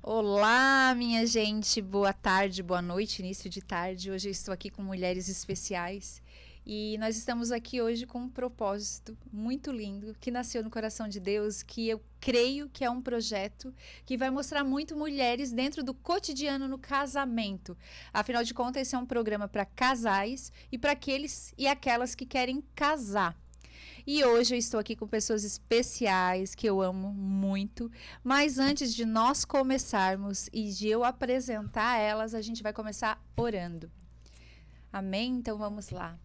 Olá, minha gente, boa tarde, boa noite, início de tarde. Hoje eu estou aqui com mulheres especiais e nós estamos aqui hoje com um propósito muito lindo que nasceu no coração de Deus, que eu creio que é um projeto que vai mostrar muito mulheres dentro do cotidiano no casamento. Afinal de contas, esse é um programa para casais e para aqueles e aquelas que querem casar. E hoje eu estou aqui com pessoas especiais que eu amo muito, mas antes de nós começarmos e de eu apresentar elas, a gente vai começar orando. Amém? Então vamos lá.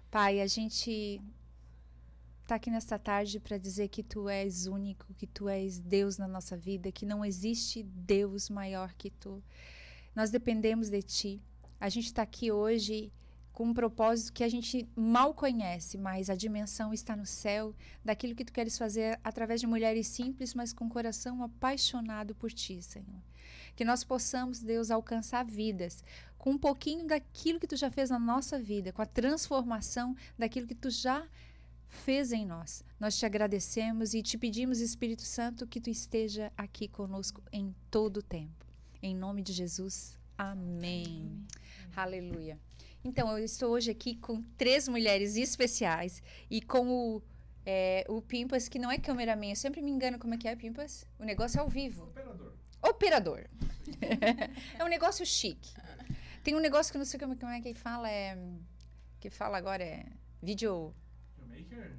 Pai, a gente está aqui nesta tarde para dizer que Tu és único, que Tu és Deus na nossa vida, que não existe Deus maior que Tu. Nós dependemos de Ti. A gente está aqui hoje com um propósito que a gente mal conhece, mas a dimensão está no céu, daquilo que Tu queres fazer através de mulheres simples, mas com o coração apaixonado por Ti, Senhor. Que nós possamos, Deus, alcançar vidas com um pouquinho daquilo que Tu já fez na nossa vida, com a transformação daquilo que Tu já fez em nós. Nós Te agradecemos e Te pedimos, Espírito Santo, que Tu esteja aqui conosco em todo o tempo. Em nome de Jesus, amém. Aleluia. Então, eu estou hoje aqui com 3 mulheres especiais e com o Pimpas, que não é cameraman, eu sempre me engano como é que é, Pimpas? O negócio é ao vivo. Operador. É um negócio chique. Tem um negócio que eu não sei como é que fala, que fala agora é vídeo...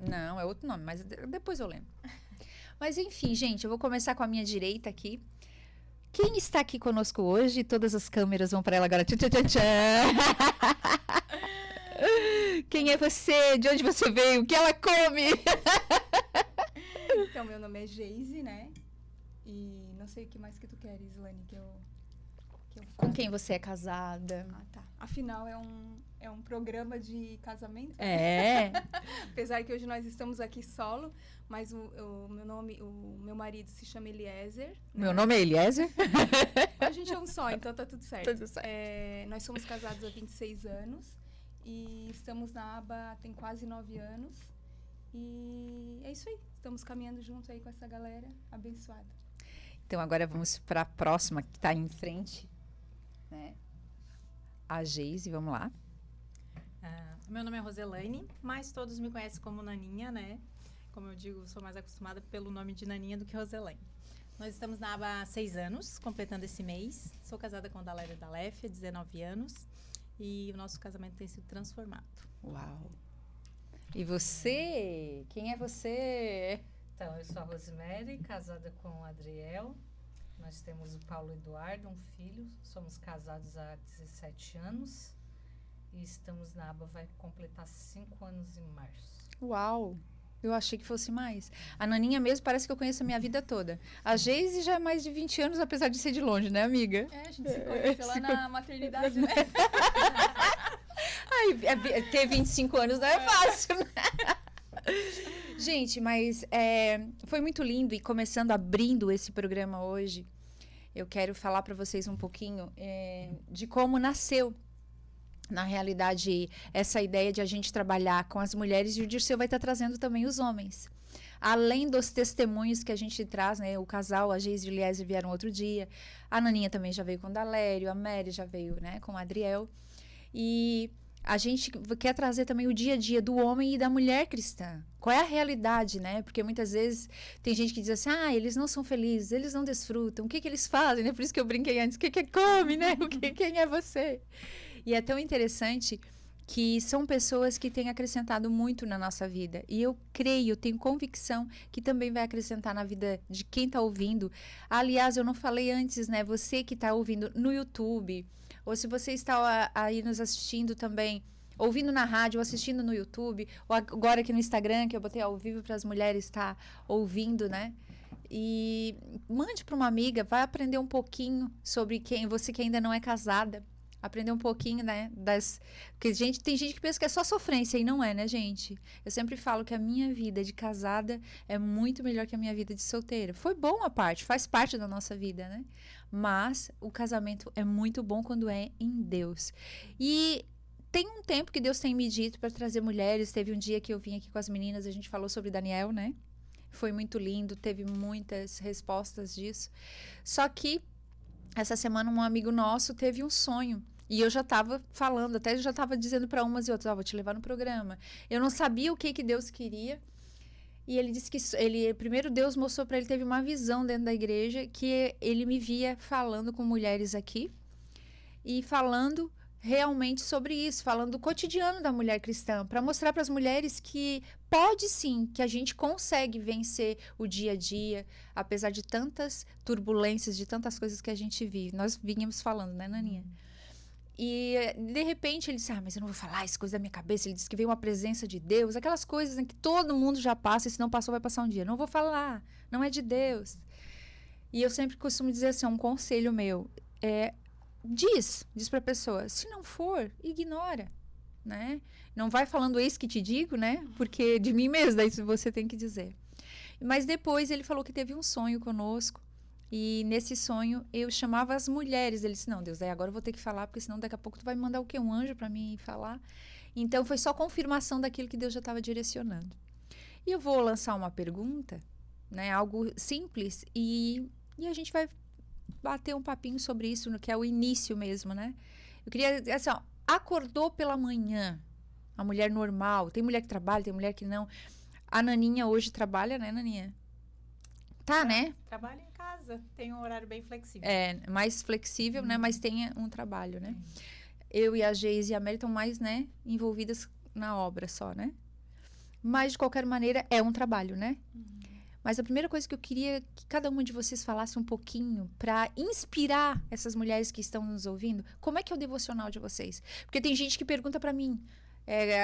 Não, é outro nome, mas depois eu lembro. Mas enfim, gente, eu vou começar com a minha direita aqui. Quem está aqui conosco hoje? Todas as câmeras vão para ela agora. Tchau, tchau, tchau, tchau. Quem é você? De onde você veio? O que ela come? Então, meu nome é Geise, né? E não sei o que mais que tu queres, Lani, que eu falo. Com quem você é casada? Ah, tá. Afinal, é um programa de casamento. É. Apesar que hoje nós estamos aqui solo, mas o meu marido se chama Eliezer. Né? Meu nome é Eliezer. A gente é um só, então tá tudo certo. Tudo certo. Nós somos casados há 26 anos e estamos na aba tem quase 9 anos. E é isso aí. Estamos caminhando junto aí com essa galera abençoada. Então, agora vamos para a próxima, que está em frente. Né? A Geise, vamos lá. Meu nome é Roselaine, mas todos me conhecem como Naninha, né? Como eu digo, sou mais acostumada pelo nome de Naninha do que Roselaine. Nós estamos na aba há 6 anos, completando esse mês. Sou casada com Daléria Dalef, há 19 anos. E o nosso casamento tem sido transformado. Uau! E você? Quem é você? Então, eu sou a Rosemary, casada com o Adriel. Nós temos o Paulo Eduardo, um filho. Somos casados há 17 anos. E estamos na aba, vai completar 5 anos em março. Uau! Eu achei que fosse mais. A Naninha mesmo parece que eu conheço a minha vida toda. A Geise já é mais de 20 anos, apesar de ser de longe, né, amiga? A gente se conheceu lá na maternidade, né? Ai, ter 25 anos não é fácil, né? Gente, mas foi muito lindo e começando, abrindo esse programa hoje, eu quero falar para vocês um pouquinho de como nasceu, na realidade, essa ideia de a gente trabalhar com as mulheres, e o Dirceu vai estar trazendo também os homens. Além dos testemunhos que a gente traz, né? O casal, a Geise e o Eliezer vieram outro dia, a Naninha também já veio com o Dalério, a Mary já veio, né, com o Adriel. E a gente quer trazer também o dia a dia do homem e da mulher cristã. Qual é a realidade, né? Porque muitas vezes tem gente que diz assim, eles não são felizes, eles não desfrutam, o que eles fazem, né? Por isso que eu brinquei antes, o que come, né? Quem é você? E é tão interessante que são pessoas que têm acrescentado muito na nossa vida. E eu creio, tenho convicção que também vai acrescentar na vida de quem está ouvindo. Aliás, eu não falei antes, né? Você que está ouvindo no YouTube, ou se você está aí nos assistindo também, ouvindo na rádio, ou assistindo no YouTube, ou agora aqui no Instagram, que eu botei ao vivo para as mulheres estar ouvindo, né? E mande para uma amiga, vai aprender um pouquinho sobre você que ainda não é casada. Aprender um pouquinho, né, porque tem gente que pensa que é só sofrência, e não é, né, gente? Eu sempre falo que a minha vida de casada é muito melhor que a minha vida de solteira. Foi bom a parte, faz parte da nossa vida, né? Mas o casamento é muito bom quando é em Deus. E tem um tempo que Deus tem me dito para trazer mulheres. Teve um dia que eu vim aqui com as meninas, a gente falou sobre Daniel, né? Foi muito lindo, teve muitas respostas disso. Só que essa semana um amigo nosso teve um sonho. E eu já estava falando, até já estava dizendo para umas e outras, vou te levar no programa. Eu não sabia o que Deus queria. E ele disse que primeiro Deus mostrou para ele, teve uma visão dentro da igreja, que ele me via falando com mulheres aqui e falando realmente sobre isso, falando do cotidiano da mulher cristã, para mostrar para as mulheres que pode sim, que a gente consegue vencer o dia a dia, apesar de tantas turbulências, de tantas coisas que a gente vive. Nós vínhamos falando, né, Naninha? E, de repente, ele disse, mas eu não vou falar essa coisa da minha cabeça. Ele disse que veio uma presença de Deus, aquelas coisas, né, que todo mundo já passa, e se não passou, vai passar um dia. Não vou falar, não é de Deus. E eu sempre costumo dizer assim, um conselho meu, diz para a pessoa, se não for, ignora, né? Não vai falando eis que te digo, né? Porque de mim mesmo, daí você tem que dizer. Mas depois ele falou que teve um sonho conosco, e nesse sonho eu chamava as mulheres. Ele disse, não, Deus, daí agora eu vou ter que falar, porque senão daqui a pouco tu vai me mandar o quê? Um anjo para mim falar? Então foi só confirmação daquilo que Deus já estava direcionando. E eu vou lançar uma pergunta, né? Algo simples, e a gente vai bater um papinho sobre isso, no que é o início mesmo, né? Eu queria, assim, ó, acordou pela manhã, a mulher normal, tem mulher que trabalha, tem mulher que não. A Naninha hoje trabalha, né, Naninha? Tá, né? Trabalho em casa, tem um horário bem flexível. Mais flexível, né? Mas tem um trabalho, né? Eu e a Geise e a Mary estão mais, né, envolvidas na obra só, né? Mas, de qualquer maneira, é um trabalho, né? Mas a primeira coisa que eu queria que cada uma de vocês falasse um pouquinho para inspirar essas mulheres que estão nos ouvindo, como é que é o devocional de vocês? Porque tem gente que pergunta para mim,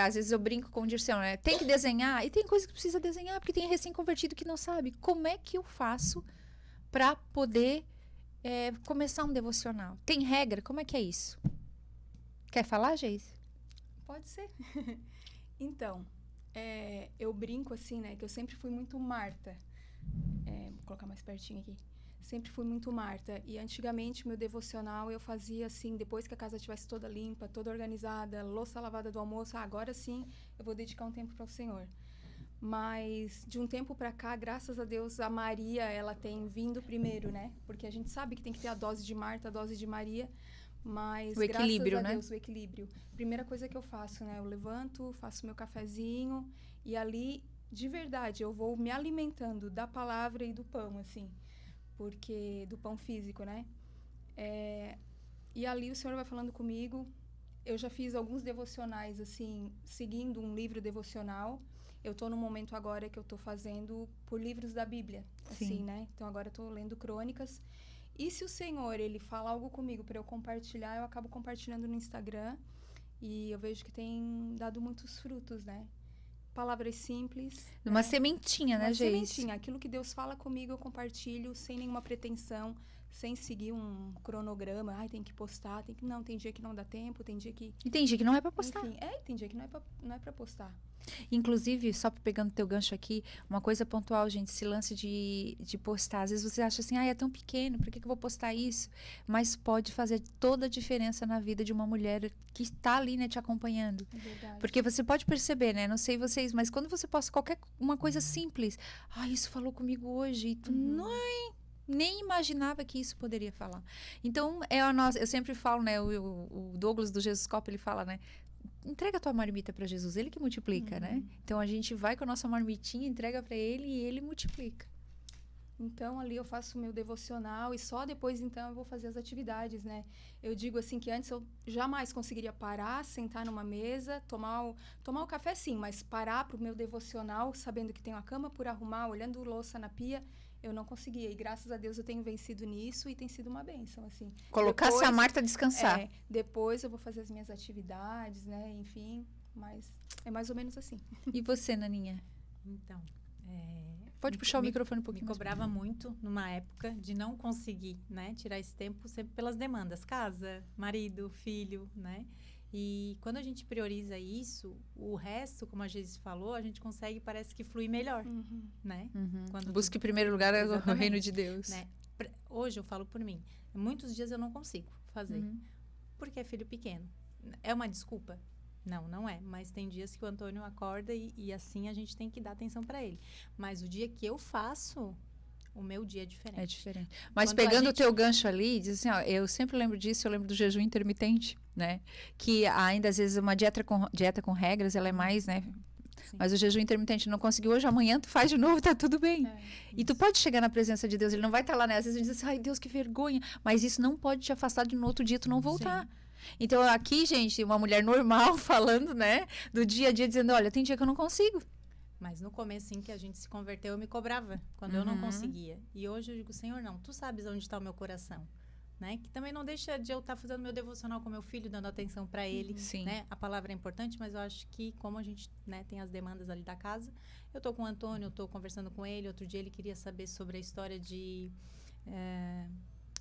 às vezes eu brinco com o Dirceu, né? Tem que desenhar? E tem coisa que precisa desenhar, porque tem recém-convertido que não sabe. Como é que eu faço para poder começar um devocional? Tem regra? Como é que é isso? Quer falar, Geise? Pode ser. Então, eu brinco assim, né? Que eu sempre fui muito Marta. Vou colocar mais pertinho aqui. Sempre fui muito Marta. E antigamente, meu devocional, eu fazia assim, depois que a casa estivesse toda limpa, toda organizada, louça lavada do almoço, agora sim, eu vou dedicar um tempo para o Senhor. Mas, de um tempo para cá, graças a Deus, a Maria, ela tem vindo primeiro, né? Porque a gente sabe que tem que ter a dose de Marta, a dose de Maria. Mas, o equilíbrio, graças a né? Deus, o equilíbrio. Primeira coisa que eu faço, né? Eu levanto, faço meu cafezinho e ali, de verdade, eu vou me alimentando da palavra e do pão, assim. Porque, do pão físico, né? E ali o Senhor vai falando comigo. Eu já fiz alguns devocionais, assim, seguindo um livro devocional. Eu tô num momento agora que eu tô fazendo por livros da Bíblia, assim, né? Então, agora eu tô lendo crônicas. E se o Senhor, ele fala algo comigo para eu compartilhar, eu acabo compartilhando no Instagram. E eu vejo que tem dado muitos frutos, né? Palavras simples. Uma sementinha, né, Geise? Uma sementinha. Aquilo que Deus fala comigo, eu compartilho sem nenhuma pretensão, sem seguir um cronograma. Tem que postar, tem que... Não, tem dia que não dá tempo, tem dia que... E tem dia que não é para postar. Enfim, tem dia que não é pra postar. Inclusive, só pegando teu gancho aqui, uma coisa pontual, gente, esse lance de postar. Às vezes você acha assim, é tão pequeno, por que eu vou postar isso? Mas pode fazer toda a diferença na vida de uma mulher que está ali, né, te acompanhando. É verdade. Porque você pode perceber, né, não sei vocês, mas quando você posta uma coisa simples, isso falou comigo hoje, e tu nem imaginava que isso poderia falar. Então, eu sempre falo, né, o Douglas do Jesus Copa, ele fala, né, entrega a tua marmita para Jesus, ele que multiplica, né? Então a gente vai com a nossa marmitinha, entrega para ele e ele multiplica. Então ali eu faço o meu devocional e só depois então eu vou fazer as atividades, né? Eu digo assim que antes eu jamais conseguiria parar, sentar numa mesa, tomar o café sim, mas parar pro meu devocional, sabendo que tenho a cama por arrumar, olhando louça na pia, eu não conseguia. E graças a Deus eu tenho vencido nisso e tem sido uma bênção, assim. Colocar a Marta descansar. Depois eu vou fazer as minhas atividades, né? Enfim, mas é mais ou menos assim. E você, Naninha? Então, pode puxar o microfone um pouquinho. Me cobrava muito numa época de não conseguir, né? Tirar esse tempo sempre pelas demandas. Casa, marido, filho, né? E quando a gente prioriza isso, o resto, como a Geise falou, a gente consegue, parece que flui melhor, né? Quando busque em primeiro lugar o reino de Deus. Né? Hoje eu falo por mim. Muitos dias eu não consigo fazer, porque é filho pequeno. É uma desculpa? Não é. Mas tem dias que o Antônio acorda e assim a gente tem que dar atenção para ele. Mas o dia que eu faço, o meu dia é diferente. É diferente. Mas Quando a pegando o gente- teu gancho ali, diz assim, ó, eu sempre lembro disso, eu lembro do jejum intermitente, né? Que ainda às vezes uma dieta com regras, ela é mais, né? Sim. Mas o jejum intermitente não conseguiu hoje, amanhã tu faz de novo, tá tudo bem. É. E tu pode chegar na presença de Deus, ele não vai estar lá, né? Às vezes a gente diz assim, ai Deus, que vergonha. Mas isso não pode te afastar de no outro dia tu não voltar. Então aqui, gente, uma mulher normal falando, né? Do dia a dia, dizendo, olha, tem dia que eu não consigo. Mas no começo, que a gente se converteu, eu me cobrava quando eu não conseguia. E hoje eu digo, Senhor, não, tu sabes onde está o meu coração. Né? Que também não deixa de eu estar fazendo meu devocional com meu filho, dando atenção para ele. Sim. Né? A palavra é importante, mas eu acho que como a gente, né, tem as demandas ali da casa, eu tô com o Antônio, eu tô conversando com ele. Outro dia ele queria saber sobre a história de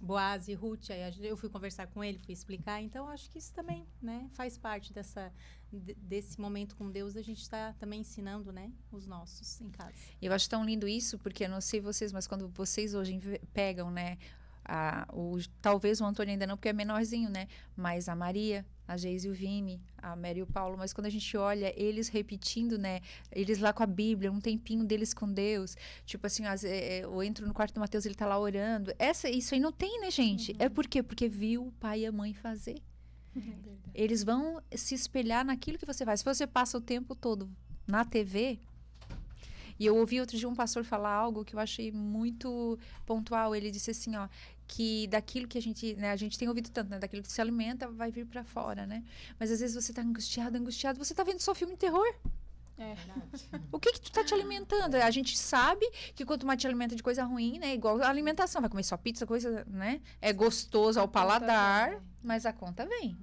Boaz e Ruth. Aí eu fui conversar com ele, fui explicar. Então eu acho que isso também, né, faz parte desse momento com Deus. A gente está também ensinando, né, os nossos em casa. E eu acho tão lindo isso, porque eu não sei vocês, mas quando vocês hoje pegam, né? Talvez o Antônio ainda não, porque é menorzinho, né? Mas a Maria, a Geise e o Vini, a Mary e o Paulo. Mas quando a gente olha eles repetindo, né? Eles lá com a Bíblia, um tempinho deles com Deus. Tipo assim, eu entro no quarto do Mateus, ele tá lá orando. Isso aí não tem, né, gente? É por quê? Porque viu o pai e a mãe fazer. Eles vão se espelhar naquilo que você faz. Se você passa o tempo todo na TV... E eu ouvi outro dia um pastor falar algo que eu achei muito pontual. Ele disse assim, ó, que daquilo que a gente tem ouvido tanto, né? Daquilo que se alimenta vai vir para fora, né? Mas às vezes você tá angustiado, você tá vendo só filme de terror. É. O que tu tá te alimentando? A gente sabe que quanto mais te alimenta de coisa ruim, né? Igual a alimentação, vai comer só pizza, coisa, né? É gostoso ao paladar, mas a conta vem.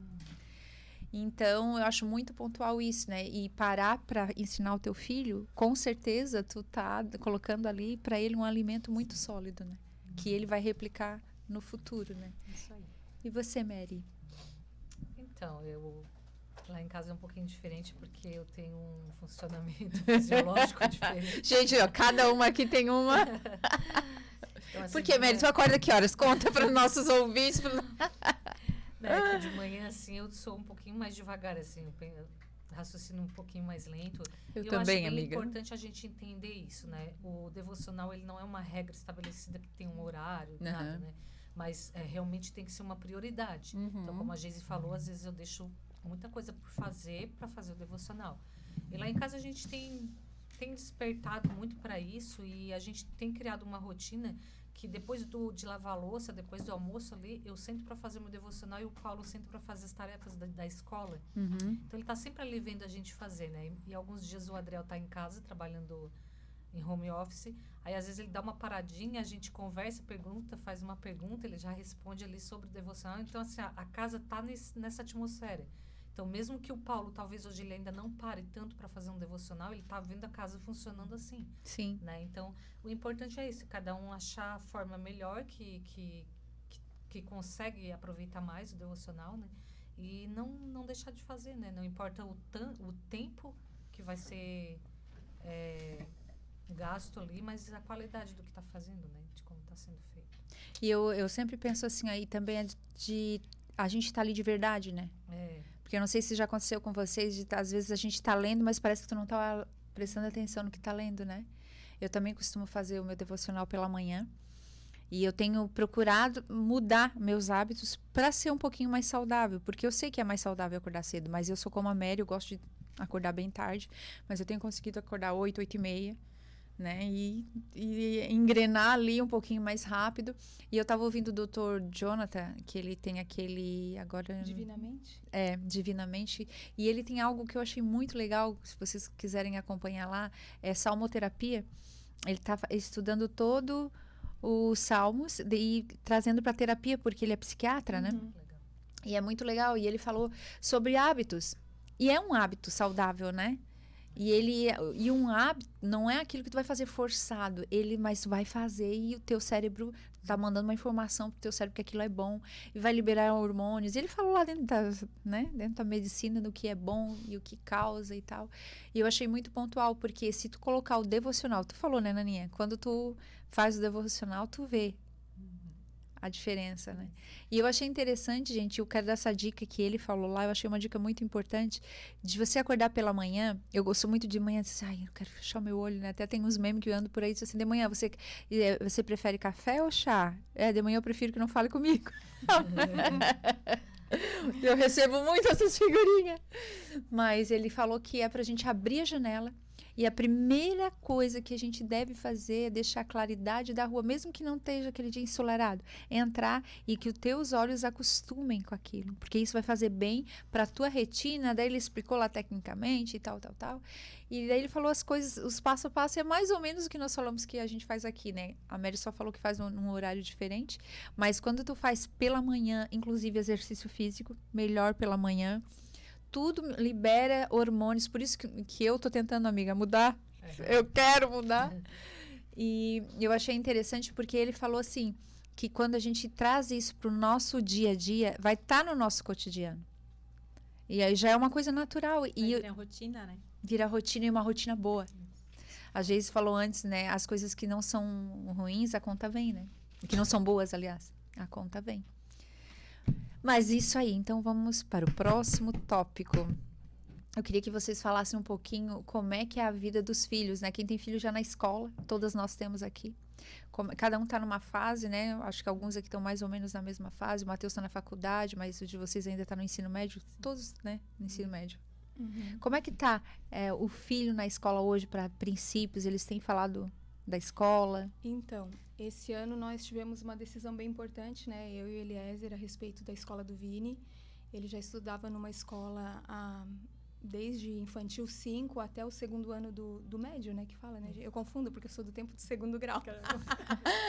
Então, eu acho muito pontual isso, né? E parar para ensinar o teu filho, com certeza tu tá colocando ali para ele um alimento muito sólido, né? Que ele vai replicar no futuro, né? Isso aí. E você, Mary? Então, lá em casa é um pouquinho diferente porque eu tenho um funcionamento fisiológico diferente. Gente, ó, cada uma aqui tem uma. Então, assim, Por que, Mary? Tu acorda que horas? Conta para os nossos ouvintes. Né, que de manhã, assim, eu sou um pouquinho mais devagar, assim, eu raciocino um pouquinho mais lento. Eu E também, acho bem amiga. importante a gente entender isso, né? O devocional, ele não é uma regra estabelecida que tem um horário, nada, né? Mas realmente tem que ser uma prioridade. Então, como a Geise falou, às vezes eu deixo muita coisa por fazer para fazer o devocional. E lá em casa a gente tem despertado muito para isso e a gente tem criado uma rotina que depois de lavar a louça, depois do almoço ali, eu sento para fazer meu devocional e o Paulo senta para fazer as tarefas da escola. Então ele está sempre ali vendo a gente fazer, né? E alguns dias o Adriel está em casa trabalhando em home office, aí às vezes ele dá uma paradinha, a gente conversa, pergunta, faz uma pergunta, ele já responde ali sobre o devocional. Então assim, a casa está nessa atmosfera. Então, mesmo que o Paulo, talvez hoje ele ainda não pare tanto para fazer um devocional, ele está vendo a casa funcionando assim. Sim. Né? Então, o importante é isso, cada um achar a forma melhor que consegue aproveitar mais o devocional, né? E não deixar de fazer, né? Não importa o tempo que vai ser gasto ali, mas a qualidade do que está fazendo, né? De como está sendo feito. E eu sempre penso assim, aí também é de a gente tá ali de verdade, né? Porque eu não sei se já aconteceu com vocês, às vezes a gente tá lendo, mas parece que tu não tá prestando atenção no que tá lendo, né? Eu também costumo fazer o meu devocional pela manhã. E eu tenho procurado mudar meus hábitos para ser um pouquinho mais saudável. Porque eu sei que é mais saudável acordar cedo, mas eu sou como a Mary, eu gosto de acordar bem tarde. Mas eu tenho conseguido acordar 8, 8h30. Né? E engrenar ali um pouquinho mais rápido. E eu estava ouvindo o Dr. Jonathan, que ele tem aquele agora Divinamente? Divinamente. E ele tem algo que eu achei muito legal, se vocês quiserem acompanhar lá, é salmoterapia. Ele está estudando todo os salmos e trazendo para terapia, porque ele é psiquiatra, né? Legal. E é muito legal. E ele falou sobre hábitos. E é um hábito saudável, né? E um hábito não é aquilo que tu vai fazer forçado, mas tu vai fazer e o teu cérebro tá mandando uma informação pro teu cérebro que aquilo é bom e vai liberar hormônios. E ele falou lá dentro da medicina do que é bom e o que causa e tal. E eu achei muito pontual, porque se tu colocar o devocional, tu falou, né, Naninha? Quando tu faz o devocional, tu vê a diferença, né? E eu achei interessante, gente, eu quero dar essa dica que ele falou lá, eu achei uma dica muito importante, de você acordar pela manhã. Eu gosto muito de manhã, assim, ai, eu quero fechar o meu olho, né? Até tem uns memes que eu ando por aí, assim, de manhã, você prefere café ou chá? De manhã eu prefiro que não fale comigo. Eu recebo muito essas figurinhas. Mas ele falou que é pra gente abrir a janela. E a primeira coisa que a gente deve fazer é deixar a claridade da rua, mesmo que não esteja aquele dia ensolarado. Entrar e que os teus olhos acostumem com aquilo. Porque isso vai fazer bem para a tua retina. Daí ele explicou lá tecnicamente e tal. E daí ele falou as coisas, os passo a passo. É mais ou menos o que nós falamos que a gente faz aqui, né? A Mary só falou que faz num horário diferente. Mas quando tu faz pela manhã, inclusive exercício físico, melhor pela manhã. Tudo libera hormônios, por isso que eu tô tentando, amiga, mudar. Eu quero mudar. E eu achei interessante porque ele falou assim, que quando a gente traz isso pro nosso dia a dia, vai estar no nosso cotidiano. E aí já é uma coisa natural. Vai E virar rotina, né? vira rotina e uma rotina boa. A Geise falou antes, né? As coisas que não são ruins, a conta vem, né? Que não são boas, aliás. A conta vem. Mas isso aí, então vamos para o próximo tópico. Eu queria que vocês falassem um pouquinho como é que é a vida dos filhos, né? Quem tem filho já na escola, todas nós temos aqui. Cada um está numa fase, né? Acho que alguns aqui estão mais ou menos na mesma fase. O Matheus está na faculdade, mas o de vocês ainda está no ensino médio. Todos, né? No ensino médio. Uhum. Como é que está o filho na escola hoje para princípios? Eles têm falado da escola? Então, esse ano nós tivemos uma decisão bem importante, né? Eu e o Eliezer, a respeito da escola do Vini. Ele já estudava numa escola desde infantil 5 até o segundo ano do médio, né? Que fala, né? Eu confundo porque eu sou do tempo do segundo grau.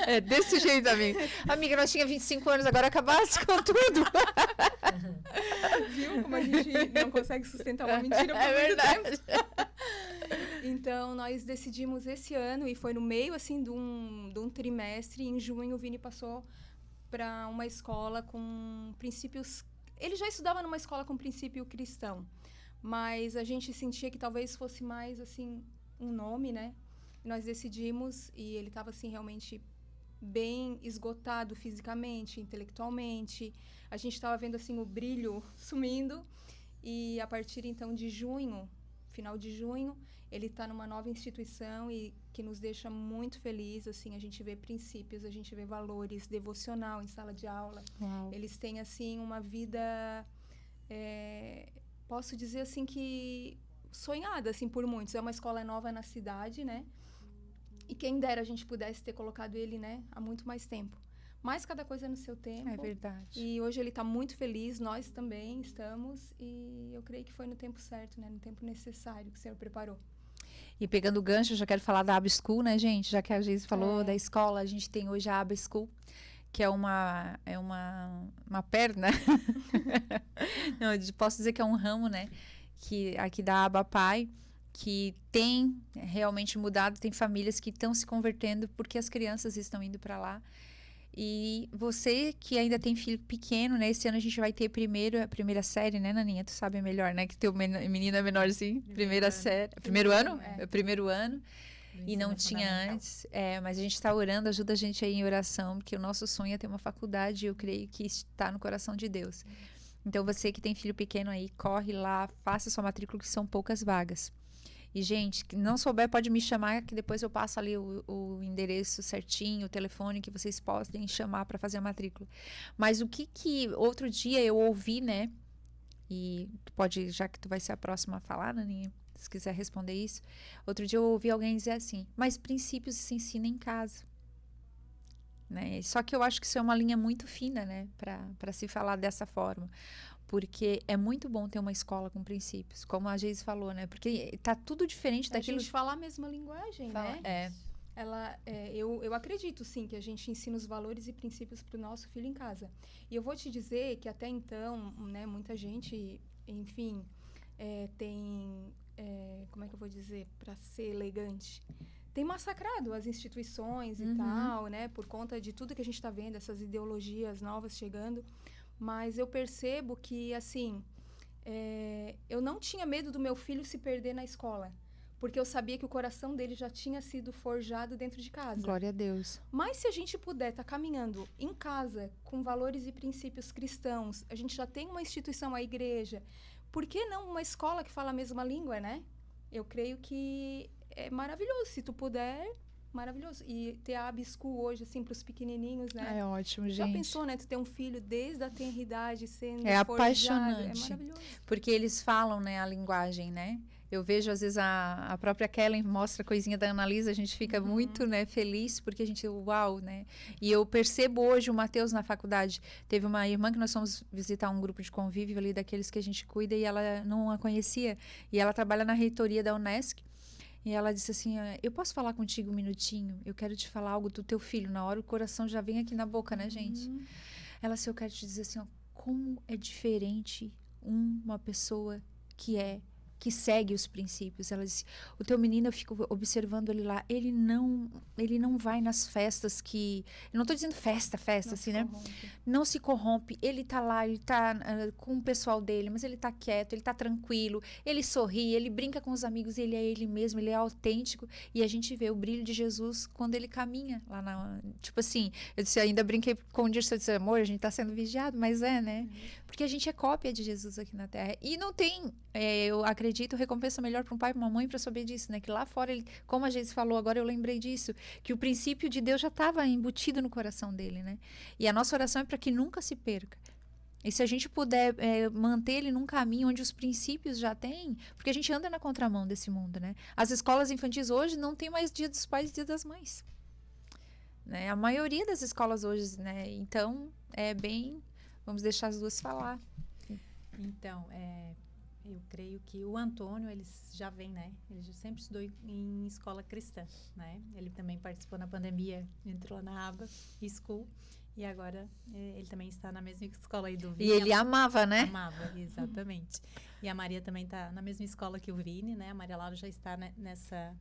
É desse jeito, amiga. Amiga, nós tínhamos 25 anos, agora acabasse com tudo. Viu como a gente não consegue sustentar uma mentira por muito verdade. tempo? Então, nós decidimos esse ano, e foi no meio, assim, de um trimestre, em junho, o Vini passou para uma escola com princípios... Ele já estudava numa escola com princípio cristão, mas a gente sentia que talvez fosse mais, assim, um nome, né? Nós decidimos, e ele estava, assim, realmente bem esgotado fisicamente, intelectualmente. A gente estava vendo, assim, o brilho sumindo, e a partir, então, de junho, final de junho, ele está numa nova instituição e que nos deixa muito feliz, assim, a gente vê princípios, a gente vê valores, devocional em sala de aula. Uau. Eles têm, assim, uma vida, posso dizer, assim, que sonhada, assim, por muitos. É uma escola nova na cidade, né? E quem dera a gente pudesse ter colocado ele, né, há muito mais tempo. Mas cada coisa no seu tempo. É verdade. E hoje ele está muito feliz, nós também estamos. E eu creio que foi no tempo certo, né? No tempo necessário que o Senhor preparou. E pegando o gancho, eu já quero falar da Aba School, né, gente? Já que a Geise falou da escola, a gente tem hoje a Aba School, que é uma perna. Não, eu posso dizer que é um ramo, né? Que aqui da Aba Pai, que tem realmente mudado, tem famílias que estão se convertendo porque as crianças estão indo para lá. E você que ainda tem filho pequeno, né? Esse ano a gente vai ter a primeira série, né, Naninha? Tu sabe melhor, né? Que teu menino é menorzinho. Primeira série. Primeiro ano? É primeiro ano. E não tinha antes. Mas a gente está orando, ajuda a gente aí em oração, porque o nosso sonho é ter uma faculdade e eu creio que está no coração de Deus. Então você que tem filho pequeno aí, corre lá, faça sua matrícula, que são poucas vagas. E, gente, que não souber, pode me chamar, que depois eu passo ali o endereço certinho, o telefone, que vocês podem chamar para fazer a matrícula. Mas o que outro dia eu ouvi, né? E tu pode, já que tu vai ser a próxima a falar, Naninha, se quiser responder isso. Outro dia eu ouvi alguém dizer assim, mas princípios se ensina em casa. Né? Só que eu acho que isso é uma linha muito fina, né? Para se falar dessa forma. Porque é muito bom ter uma escola com princípios, como a Geise falou, né? Porque tá tudo diferente daquilo... A gente fala a mesma linguagem, né? Eu acredito, sim, que a gente ensina os valores e princípios para o nosso filho em casa. E eu vou te dizer que até então, né, muita gente, enfim, tem... como é que eu vou dizer? Para ser elegante... Tem massacrado as instituições e tal, né? Por conta de tudo que a gente está vendo, essas ideologias novas chegando... Mas eu percebo que, assim, eu não tinha medo do meu filho se perder na escola. porque eu sabia que o coração dele já tinha sido forjado dentro de casa. Glória a Deus. Mas se a gente puder estar caminhando em casa com valores e princípios cristãos, a gente já tem uma instituição, a igreja, por que não uma escola que fala a mesma língua, né? Eu creio que é maravilhoso, se tu puder, maravilhoso. E ter a Abiscu hoje, assim, para os pequenininhos, né? É ótimo, Já gente. pensou, né? Tu ter um filho desde a tenridade sendo É forjado, apaixonante. é maravilhoso. Porque eles falam, né, a linguagem, né? Eu vejo, às vezes, a própria Kellen mostra coisinha da Annalisa, a gente fica muito, né, feliz, porque a gente, uau, né? E eu percebo hoje o Mateus na faculdade. Teve uma irmã que nós fomos visitar um grupo de convívio ali, daqueles que a gente cuida, e ela não a conhecia. E ela trabalha na reitoria da Unesc. E ela disse assim, eu posso falar contigo um minutinho? Eu quero te falar algo do teu filho. Na hora o coração já vem aqui na boca, né, gente? Ela disse, eu quero te dizer assim, ó, como é diferente uma pessoa que segue os princípios. Ela disse, o teu menino, eu fico observando ele lá, ele não vai nas festas que... Eu não estou dizendo festa, Não assim, se né? corrompe. Não se corrompe, ele tá lá, ele tá com o pessoal dele, mas ele tá quieto, ele tá tranquilo, ele sorri, ele brinca com os amigos, ele é ele mesmo, ele é autêntico, e a gente vê o brilho de Jesus quando ele caminha lá tipo assim, eu disse, ainda brinquei com o Dirce, eu disse, amor, a gente tá sendo vigiado, mas né? Porque a gente é cópia de Jesus aqui na Terra, e não tem, eu acredito, recompensa melhor para um pai e uma mãe para saber disso, né? Que lá fora, como a gente falou, agora eu lembrei disso, que o princípio de Deus já estava embutido no coração dele, né? E a nossa oração é para que nunca se perca. E se a gente puder manter ele num caminho onde os princípios já têm, porque a gente anda na contramão desse mundo, né? As escolas infantis hoje não tem mais Dia dos Pais e Dia das Mães, né? A maioria das escolas hoje, né? Então, vamos deixar as duas falar. Então, eu creio que o Antônio, ele já vem, né? Ele já sempre estudou em escola cristã, né? Ele também participou na pandemia, entrou na aba School. E agora ele também está na mesma escola aí do Vini. E ele amava, né? Amava, exatamente. E a Maria também está na mesma escola que o Vini, né? A Maria Laura já está nessa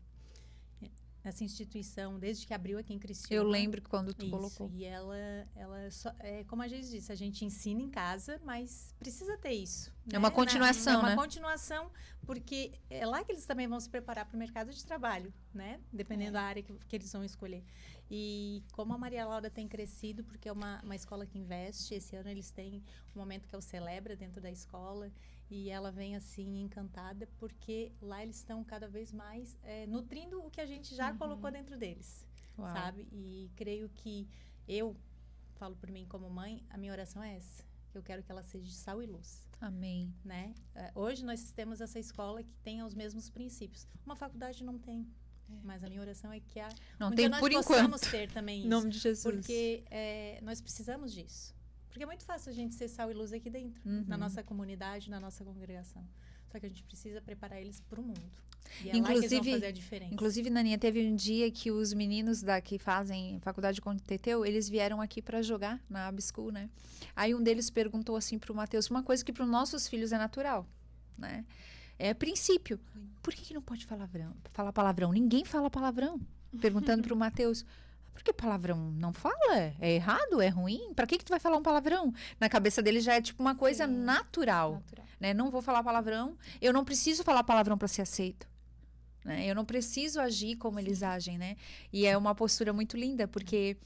instituição desde que abriu aqui em Criciúma. Eu lembro quando tu Isso, colocou. E ela só, como a gente disse, a gente ensina em casa, mas precisa ter isso. É uma continuação, né? É né? uma continuação, porque é lá que eles também vão se preparar para o mercado de trabalho, né? Dependendo da área que eles vão escolher. E como a Maria Laura tem crescido, porque é uma escola que investe, esse ano eles têm um momento que é o Celebra dentro da escola, e ela vem assim encantada, porque lá eles estão cada vez mais nutrindo o que a gente já colocou dentro deles, Uau. sabe? E creio que eu falo por mim como mãe, a minha oração é essa, que eu quero que ela seja de sal e luz. Amém. Né? Hoje nós temos essa escola que tenha os mesmos princípios. Uma faculdade não tem. Mas a minha oração é que Não um tem dia nós por possamos enquanto. ter também Em isso. nome de Jesus. Porque nós precisamos disso. Porque é muito fácil a gente ser sal e luz aqui dentro, na nossa comunidade, na nossa congregação. Só que a gente precisa preparar eles para o mundo. E é lá que eles vão fazer a diferença. Inclusive, Naninha, teve um dia que os meninos que fazem faculdade com o Teteu, eles vieram aqui para jogar na Abschool, né? Aí um deles perguntou assim pro Mateus, uma coisa que para os nossos filhos é natural, né? É princípio. Por que não pode falar palavrão? Ninguém fala palavrão. Perguntando pro Mateus. Por que palavrão não fala? É errado? É ruim? Pra que tu vai falar um palavrão? Na cabeça dele já é tipo uma coisa natural. Né? Não vou falar palavrão. Eu não preciso falar palavrão para ser aceito. Né? Eu não preciso agir como eles agem, né? E é uma postura muito linda, porque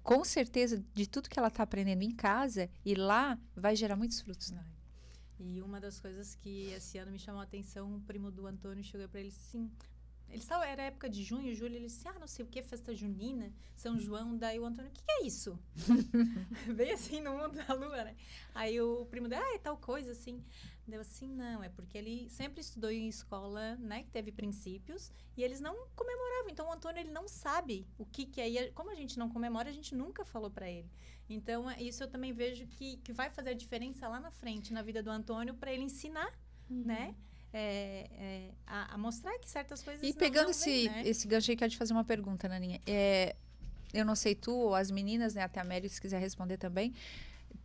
com certeza de tudo que ela está aprendendo em casa e lá vai gerar muitos frutos. Né? E uma das coisas que esse ano me chamou a atenção, um primo do Antônio chegou para ele assim, era época de junho, julho, ele disse, não sei o que, festa junina, São João, daí o Antônio, o que é isso? Veio assim no mundo da lua, né? Aí o primo dele, é tal coisa, assim. Deu assim, não, é porque ele sempre estudou em escola, né, que teve princípios, e eles não comemoravam. Então, o Antônio, ele não sabe o que é. E como a gente não comemora, a gente nunca falou para ele. Então, isso eu também vejo que vai fazer a diferença lá na frente, na vida do Antônio, para ele ensinar, né? A mostrar que certas coisas e não pegando vem, né? esse gancho aí, quero te fazer uma pergunta, Naninha. Eu não sei tu ou as meninas, né, até a Mary, se quiser responder também,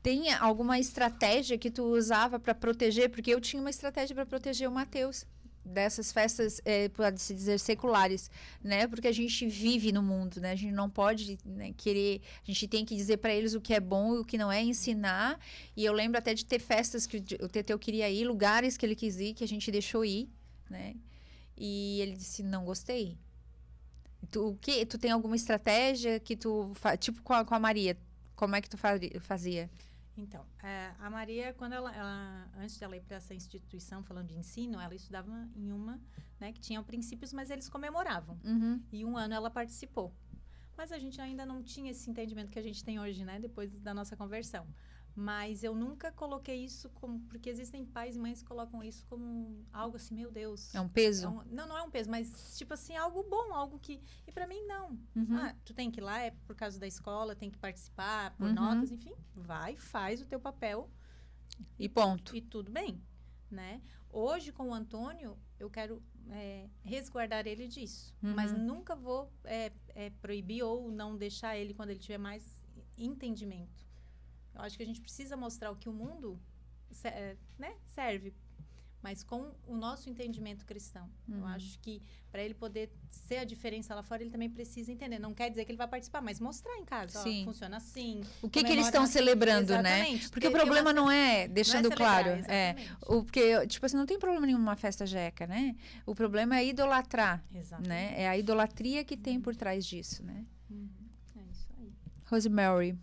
tem alguma estratégia que tu usava para proteger? Porque eu tinha uma estratégia para proteger o Mateus dessas festas, pode-se dizer, seculares, né? Porque a gente vive no mundo, né? A gente não pode, né, querer... A gente tem que dizer para eles o que é bom e o que não é, ensinar. E eu lembro até de ter festas que o Teteu queria ir, lugares que ele quis ir, que a gente deixou ir, né? E ele disse, não gostei. Tu tem alguma estratégia que tipo com a Maria, como é que tu fazia? Então, a Maria, quando antes dela ir para essa instituição, falando de ensino, ela estudava em uma, né, que tinha princípios, mas eles comemoravam. E um ano ela participou. Mas a gente ainda não tinha esse entendimento que a gente tem hoje, né, depois da nossa conversão. Mas eu nunca coloquei isso como... Porque existem pais e mães que colocam isso como algo assim, meu Deus. É um peso? Não é um peso, mas tipo assim, algo bom, algo que... E pra mim, não. Tu tem que ir lá, é por causa da escola, tem que participar, por notas, enfim. Vai, faz o teu papel. E ponto. E tudo bem, né? Hoje, com o Antônio, eu quero resguardar ele disso. Mas nunca vou proibir ou não deixar ele quando ele tiver mais entendimento. Eu acho que a gente precisa mostrar o que o mundo serve, mas com o nosso entendimento cristão. Eu acho que para ele poder ser a diferença lá fora, ele também precisa entender. Não quer dizer que ele vai participar, mas mostrar em casa. Ó, funciona assim. O que eles estão celebrando, exatamente, né? Porque o problema não é, deixando não é celebrar, claro, porque, tipo assim, não tem problema nenhum numa festa jeca, né? O problema é idolatrar, né? É a idolatria que tem por trás disso, né? É isso aí. Rosemary.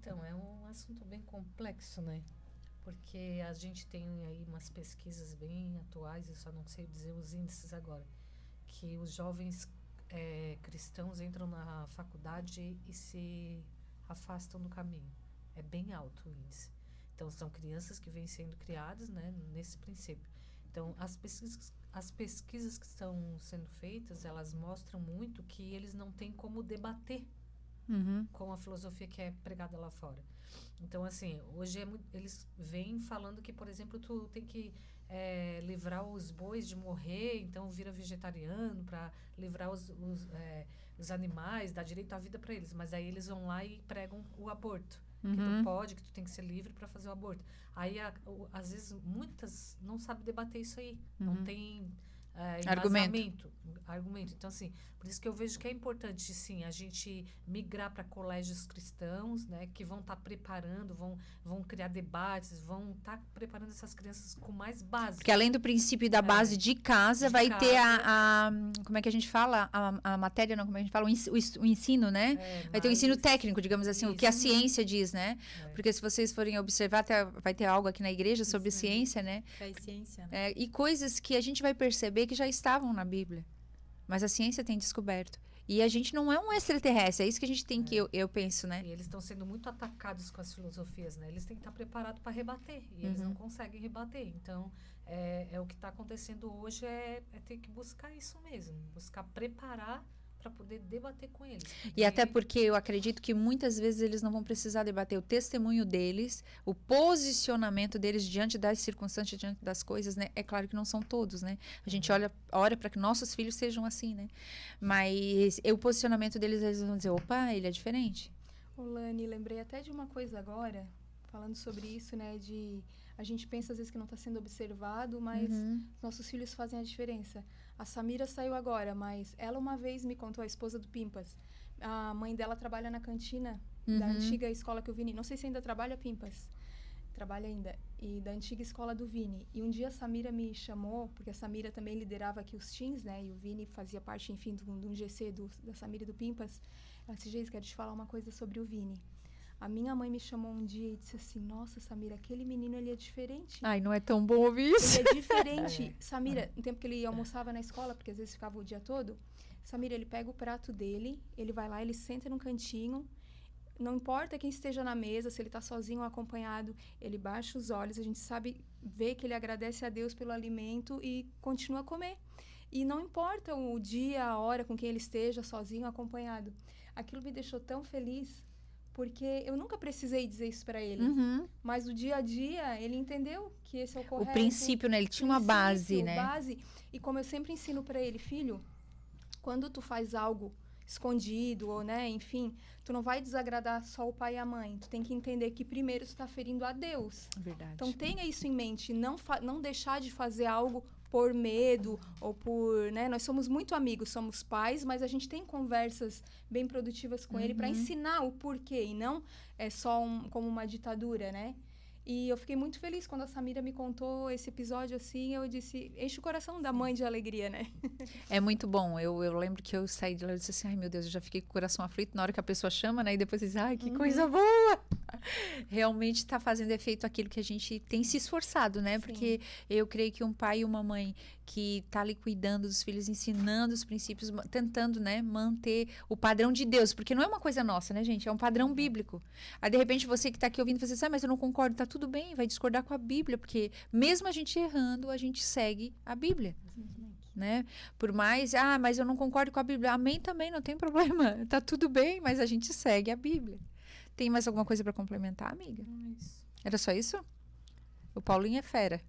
Então, é um assunto bem complexo, né? Porque a gente tem aí umas pesquisas bem atuais, eu só não sei dizer os índices agora, que os jovens cristãos entram na faculdade e se afastam do caminho. É bem alto o índice. Então, são crianças que vêm sendo criadas, né, nesse princípio. Então, as pesquisas que estão sendo feitas, elas mostram muito que eles não têm como debater com a filosofia que é pregada lá fora. Então, assim, hoje eles vêm falando que, por exemplo, tu tem que livrar os bois de morrer, então vira vegetariano para livrar os animais, dar direito à vida para eles. Mas aí eles vão lá e pregam o aborto. Que tu pode, que tu tem que ser livre para fazer o aborto. Aí, às vezes, muitas não sabem debater isso aí. Não tem argumento. Então, assim, por isso que eu vejo que é importante, sim, a gente migrar para colégios cristãos, né, que vão estar preparando, vão criar debates, vão estar preparando essas crianças com mais base. Porque além do princípio da base de casa, vai ter como é que a gente fala? A matéria, não, como é que a gente fala? O ensino, né? Vai ter o ensino técnico, digamos assim, o que a ciência diz, né? Porque se vocês forem observar, vai ter algo aqui na igreja sobre ciência, né? Ciência, né? E coisas que a gente vai perceber que já estavam na Bíblia. Mas a ciência tem descoberto. E a gente não é um extraterrestre, é isso que a gente tem que, eu penso, né? E eles estão sendo muito atacados com as filosofias, né? Eles têm que estar preparados para rebater, e eles não conseguem rebater. Então, o que está acontecendo hoje é ter que buscar isso mesmo, buscar preparar para poder debater com eles. E até porque eu acredito que muitas vezes eles não vão precisar debater o testemunho deles, o posicionamento deles diante das circunstâncias, diante das coisas, né? É claro que não são todos, né? A gente ora para que nossos filhos sejam assim, né? Mas o posicionamento deles, eles vão dizer, opa, ele é diferente. Lani, lembrei até de uma coisa agora, falando sobre isso, né? A gente pensa às vezes que não está sendo observado, mas nossos filhos fazem a diferença. A Samira saiu agora, mas ela uma vez me contou, a esposa do Pimpas. A mãe dela trabalha na cantina da antiga escola que o Vini... Não sei se ainda trabalha, Pimpas. Trabalha ainda. E da antiga escola do Vini. E um dia a Samira me chamou, porque a Samira também liderava aqui os teens, né? E o Vini fazia parte, enfim, de um GC da Samira e do Pimpas. Ela disse, Geis, quero te falar uma coisa sobre o Vini. A minha mãe me chamou um dia e disse assim, nossa, Samira, aquele menino, ele é diferente. Ai, não é tão bom ouvir isso. Ele é diferente. Samira, no tempo que ele almoçava na escola, porque às vezes ficava o dia todo, Samira, ele pega o prato dele, ele vai lá, ele senta num cantinho, não importa quem esteja na mesa, se ele está sozinho ou acompanhado, ele baixa os olhos, a gente sabe ver que ele agradece a Deus pelo alimento e continua a comer. E não importa o dia, a hora com quem ele esteja, sozinho ou acompanhado. Aquilo me deixou tão feliz, porque eu nunca precisei dizer isso para ele. Mas o dia a dia, ele entendeu que esse é o correto. O princípio, né? Ele tinha uma base, né? E como eu sempre ensino para ele, filho, quando tu faz algo escondido, ou, né, enfim, tu não vai desagradar só o pai e a mãe. Tu tem que entender que primeiro tu está ferindo a Deus. Verdade. Então tenha isso em mente. Não deixar de fazer algo por medo ou por, né? Nós somos muito amigos, somos pais, mas a gente tem conversas bem produtivas com ele para ensinar o porquê e não é só como uma ditadura, né? E eu fiquei muito feliz quando a Samira me contou esse episódio assim. Eu disse, enche o coração da mãe de alegria, né? É muito bom. Eu lembro que eu saí de lá e disse assim, ai meu Deus, eu já fiquei com o coração aflito na hora que a pessoa chama, né? E depois diz, ai, que coisa boa! Realmente está fazendo efeito aquilo que a gente tem se esforçado, né? Sim. Porque eu creio que um pai e uma mãe que tá ali cuidando dos filhos, ensinando os princípios, tentando, né, manter o padrão de Deus, porque não é uma coisa nossa, né, gente? É um padrão bíblico. Aí, de repente, você que tá aqui ouvindo, você diz, mas eu não concordo, tá tudo bem, vai discordar com a Bíblia, porque mesmo a gente errando, a gente segue a Bíblia. Né? Por mais, mas eu não concordo com a Bíblia. Amém também, não tem problema. Tá tudo bem, mas a gente segue a Bíblia. Tem mais alguma coisa para complementar, amiga? Era só isso? O Paulinho é fera.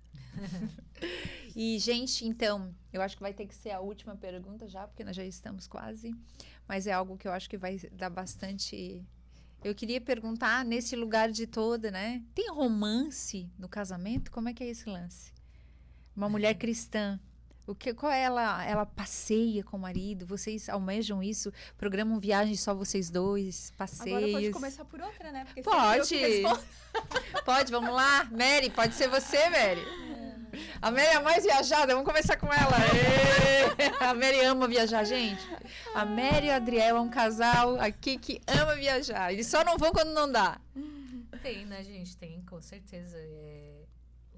E, gente, então, eu acho que vai ter que ser a última pergunta já, porque nós já estamos quase. Mas é algo que eu acho que vai dar bastante... Eu queria perguntar, nesse lugar de toda, né? Tem romance no casamento? Como é que é esse lance? Uma mulher cristã. Qual é ela passeia com o marido? Vocês almejam isso? Programam viagem só vocês dois? Passeios? Agora pode começar por outra, né? Porque pode. Pode, vamos lá. Mary, pode ser você, Mary. A Mary é a mais viajada, vamos começar com ela. A Mary ama viajar, gente. A Mary e o Adriel é um casal aqui que ama viajar. Eles só não vão quando não dá. Tem, né, gente? Tem, com certeza.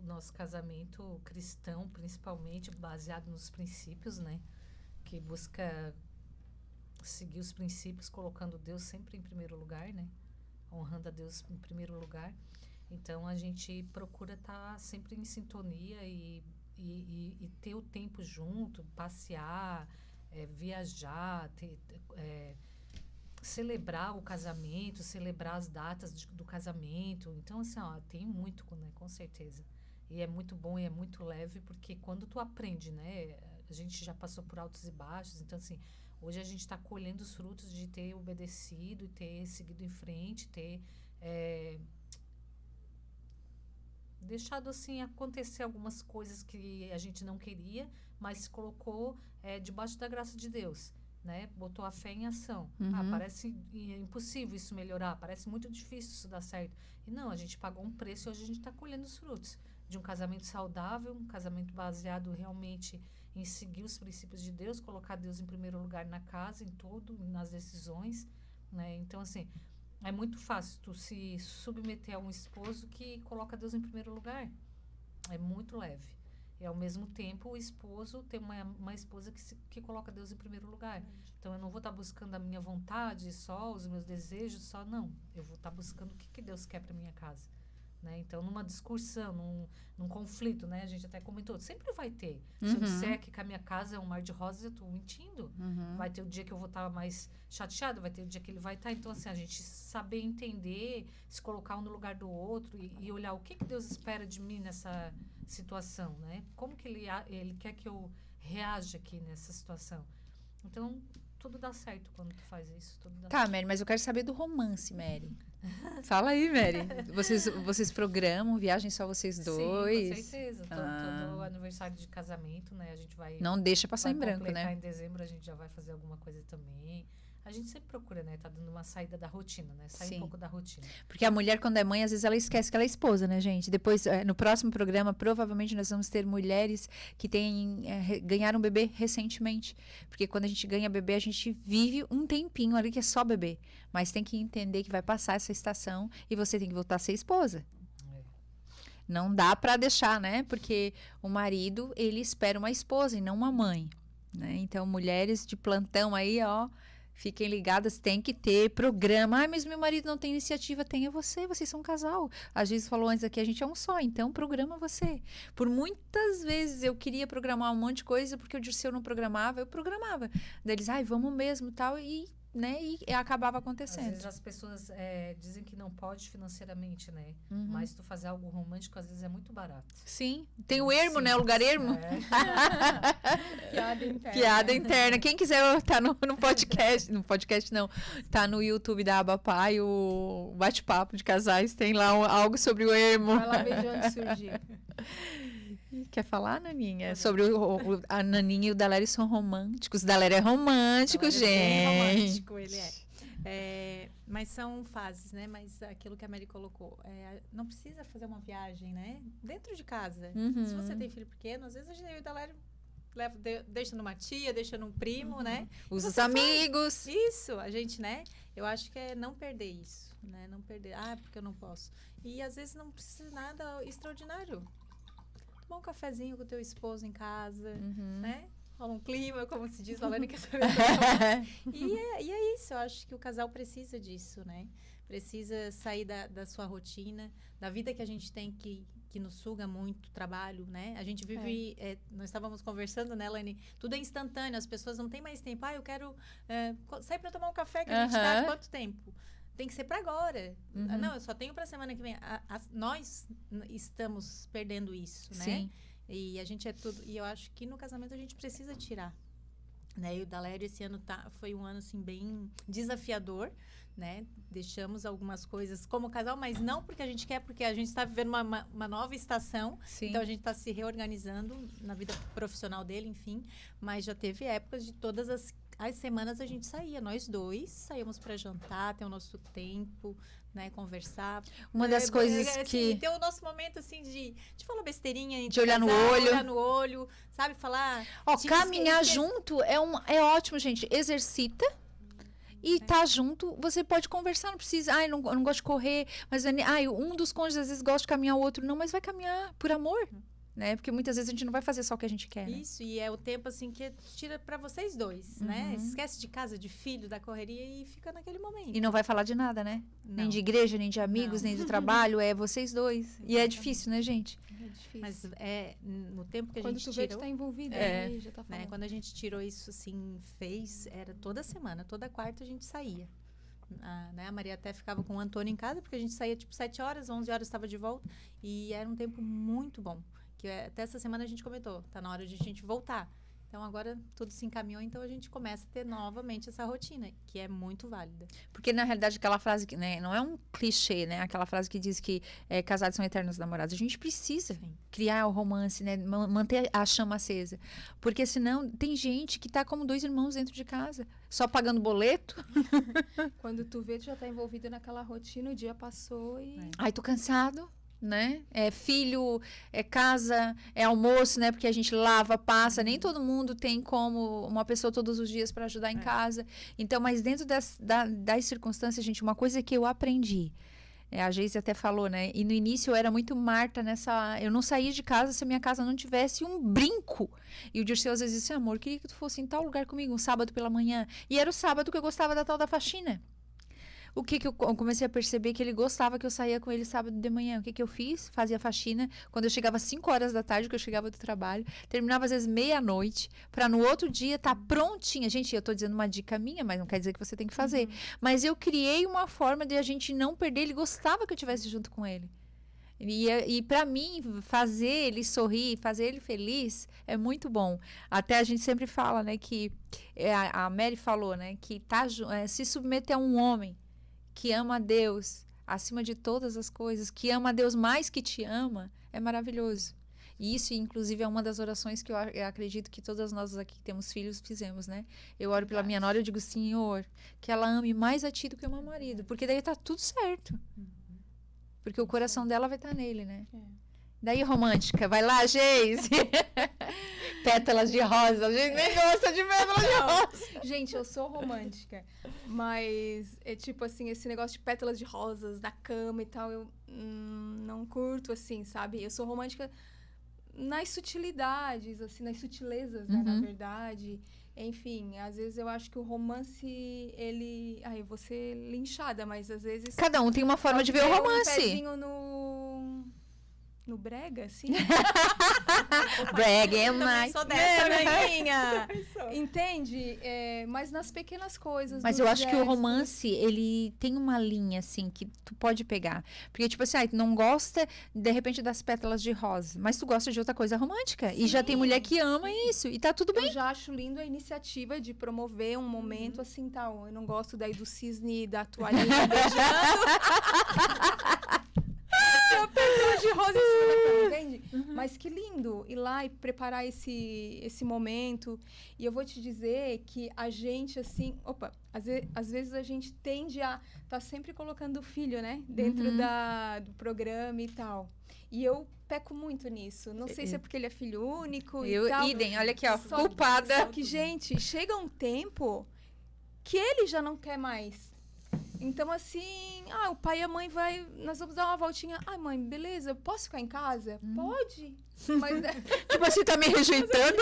Nosso casamento cristão, principalmente baseado nos princípios, né? Que busca seguir os princípios, colocando Deus sempre em primeiro lugar, né? Honrando a Deus em primeiro lugar. Então, a gente procura estar sempre em sintonia e ter o tempo junto, passear, viajar, celebrar o casamento, celebrar as datas do casamento. Então, assim, tem muito, né? Com certeza. E é muito bom e é muito leve, porque quando tu aprende, né? A gente já passou por altos e baixos, então assim, hoje a gente está colhendo os frutos de ter obedecido e ter seguido em frente, ter deixado assim acontecer algumas coisas que a gente não queria, mas se colocou debaixo da graça de Deus, né? Botou a fé em ação. Parece impossível isso melhorar, parece muito difícil isso dar certo. E não, a gente pagou um preço e hoje a gente está colhendo os frutos de um casamento saudável, um casamento baseado realmente em seguir os princípios de Deus, colocar Deus em primeiro lugar na casa, em tudo, nas decisões, né? Então, assim, é muito fácil tu se submeter a um esposo que coloca Deus em primeiro lugar. É muito leve. E, ao mesmo tempo, o esposo tem uma esposa que coloca Deus em primeiro lugar. Então, eu não vou estar buscando a minha vontade só, os meus desejos só, não. Eu vou estar buscando o que Deus quer para minha casa. Né? Então, numa discussão, num conflito, né? A gente até comentou, sempre vai ter. Se eu disser que a minha casa é um mar de rosas, eu estou mentindo. Vai ter o dia que eu vou estar mais chateada, vai ter o dia que ele vai estar. Então, assim, a gente saber entender, se colocar um no lugar do outro e olhar o que Deus espera de mim nessa situação, né? Como que ele quer que eu reaja aqui nessa situação. Então, tudo dá certo quando tu faz isso. Tudo dá certo. Mary, mas eu quero saber do romance, Mary. Fala aí, Mary. Vocês programam viagem só vocês dois? Sim, com certeza. Todo aniversário de casamento, né? A gente vai... Não deixa passar em branco, né? Em dezembro a gente já vai fazer alguma coisa também. A gente sempre procura, né? Tá dando uma saída da rotina, né? Sair um pouco da rotina. Porque a mulher, quando é mãe, às vezes ela esquece que ela é esposa, né, gente? Depois, no próximo programa, provavelmente nós vamos ter mulheres que ganharam bebê recentemente. Porque quando a gente ganha bebê, a gente vive um tempinho ali que é só bebê. Mas tem que entender que vai passar essa estação e você tem que voltar a ser esposa. Não dá pra deixar, né? Porque o marido, ele espera uma esposa e não uma mãe, né? Então, mulheres de plantão aí, fiquem ligadas, tem que ter programa. Mas meu marido não tem iniciativa. Tenha você, vocês são um casal. A Giz falou antes aqui, a gente é um só, então programa você. Por muitas vezes eu queria programar um monte de coisa, porque o Dirceu não programava, eu programava. Daí eles, vamos mesmo, tal, e acabava acontecendo. Às vezes as pessoas dizem que não pode financeiramente, né? Mas tu fazer algo romântico, às vezes é muito barato. Sim. Tem o ermo, né? O lugar ermo. Piada interna. Piada interna. Quem quiser tá no podcast, no podcast não, tá no YouTube da Abapai, o bate-papo de casais, tem lá algo sobre o ermo. Vai lá ver de onde surgiu. Quer falar, Naninha? Sobre a Naninha e o Dalério são românticos. O Dalério é romântico, gente. É romântico, ele é. Mas são fases, né? Mas aquilo que a Mary colocou, não precisa fazer uma viagem, né? Dentro de casa. Se você tem filho pequeno, às vezes a gente eu e o Dalério deixa numa tia, deixa num primo, né? Os amigos. Isso, a gente, né? Eu acho que é não perder isso, né? Não perder, porque eu não posso. E às vezes não precisa de nada extraordinário. Tomar um cafezinho com o teu esposo em casa, né? Rola um clima, como se diz, Lalane quer saber. E é isso, eu acho que o casal precisa disso, né? Precisa sair da sua rotina, da vida que a gente tem que nos suga muito, trabalho, né? A gente vive, nós estávamos conversando, né, Lani? Tudo é instantâneo, as pessoas não têm mais tempo. Eu quero sair para tomar um café, que a gente tá há quanto tempo? Tem que ser para agora. Não, eu só tenho para semana que vem. Nós estamos perdendo isso, né? Sim. E a gente e eu acho que no casamento a gente precisa tirar. Né? E o Dalério esse ano foi um ano assim bem desafiador, né? Deixamos algumas coisas como casal, mas não porque a gente quer, porque a gente está vivendo uma nova estação. Sim. Então a gente está se reorganizando na vida profissional dele, enfim. Mas já teve épocas de todas as semanas a gente saía, nós dois saíamos para jantar, ter o nosso tempo, né, conversar. Uma das coisas assim, que... ter o nosso momento, assim, de falar besteirinha. De olhar no olho. Olhar no olho, sabe? Falar... caminhar junto é ótimo, gente. Exercita. E tá junto, você pode conversar, não precisa... eu não gosto de correr, mas... um dos cônjuges às vezes gosta de caminhar, o outro não, mas vai caminhar por amor. Né? Porque muitas vezes a gente não vai fazer só o que a gente quer. Isso, né? E é o tempo assim que tira para vocês dois, né? Esquece de casa, de filho, da correria e fica naquele momento. E não vai falar de nada, né? Não. Nem de igreja, nem de amigos, nem do trabalho, é vocês dois. E é difícil, né, gente? É difícil. Mas no tempo que a quando gente tu tirou... vê, tu tá envolvida, aí já tá falando. Né? Quando a gente tirou isso, assim, era toda semana, toda quarta a gente saía. Né? A Maria até ficava com o Antônio em casa, porque a gente saía tipo 7 horas, 11 horas estava de volta. E era um tempo muito bom. Que até essa semana a gente comentou, tá na hora de a gente voltar. Então, agora tudo se encaminhou, então a gente começa a ter novamente essa rotina, que é muito válida. Porque, na realidade, aquela frase, que, né, não é um clichê, né? Aquela frase que diz que casados são eternos namorados. A gente precisa criar o romance, né? Manter a chama acesa. Porque, senão, tem gente que tá como 2 irmãos dentro de casa, só pagando boleto. Quando tu vê, tu já tá envolvido naquela rotina, o dia passou e... Ai, tô cansado. Né? É filho, é casa, é almoço, né? Porque a gente lava, passa. Nem todo mundo tem como uma pessoa todos os dias para ajudar em casa. Então, mas dentro das circunstâncias, gente, uma coisa que eu aprendi. A Geise até falou, né? E no início eu era muito Marta nessa... Eu não saía de casa se a minha casa não tivesse um brinco. E o Dirceu às vezes disse, amor, queria que tu fosse em tal lugar comigo, um sábado pela manhã. E era o sábado que eu gostava da tal da faxina. O que eu comecei a perceber que ele gostava que eu saía com ele sábado de manhã. O que eu fiz? Fazia faxina. Quando eu chegava às 5 horas da tarde, que eu chegava do trabalho, terminava às vezes meia-noite, para no outro dia estar prontinha. Gente, eu tô dizendo uma dica minha, mas não quer dizer que você tem que fazer. Mas eu criei uma forma de a gente não perder. Ele gostava que eu estivesse junto com ele. E para mim, fazer ele sorrir, fazer ele feliz, é muito bom. Até a gente sempre fala, né, que a Mary falou, né, que se submeter a um homem que ama a Deus acima de todas as coisas, que ama a Deus mais que te ama, é maravilhoso. E isso, inclusive, é uma das orações que eu acredito que todas nós aqui que temos filhos fizemos, né? Eu oro pela minha nora e eu digo, Senhor, que ela ame mais a ti do que o meu marido, porque daí tá tudo certo. Porque o coração dela vai estar nele, né? Daí, romântica, vai lá, Geise. Pétalas de rosa. A gente nem gosta de pétalas de rosa. Gente, eu sou romântica. Mas é tipo assim, esse negócio de pétalas de rosas na cama e tal, eu não curto, assim, sabe? Eu sou romântica nas sutilidades, assim, nas sutilezas, né, na verdade. Enfim, às vezes eu acho que o romance, ele... eu vou ser linchada, mas às vezes... Cada um tem uma forma de ver o romance. Um pezinho no brega, assim. Brega é Também mais. sou dessa, rainha. Entende? Mas nas pequenas coisas. Mas eu acho que o romance, ele tem uma linha, assim, que tu pode pegar. Porque, tipo assim, tu não gosta, de repente, das pétalas de rosa, mas tu gosta de outra coisa romântica. Sim, e já tem mulher que ama isso, e tá tudo bem. Eu já acho lindo a iniciativa de promover um momento assim, tal. Eu não gosto daí do cisne, da toalhinha beijando. Eu pétala de rosa em cima da cama, entende? Mas que lindo ir lá e preparar esse momento. E eu vou te dizer que a gente, assim... Opa, às vezes a gente tende a estar sempre colocando o filho, né? Dentro do programa e tal. E eu peco muito nisso. Não sei se é porque ele é filho único e tal. Idem, olha aqui, ó, Só- culpada. Só que, gente, chega um tempo que ele já não quer mais. Então, assim, o pai e a mãe nós vamos dar uma voltinha. Ai, mãe, beleza, eu posso ficar em casa? Pode. Mas, Tipo assim, tá me rejeitando?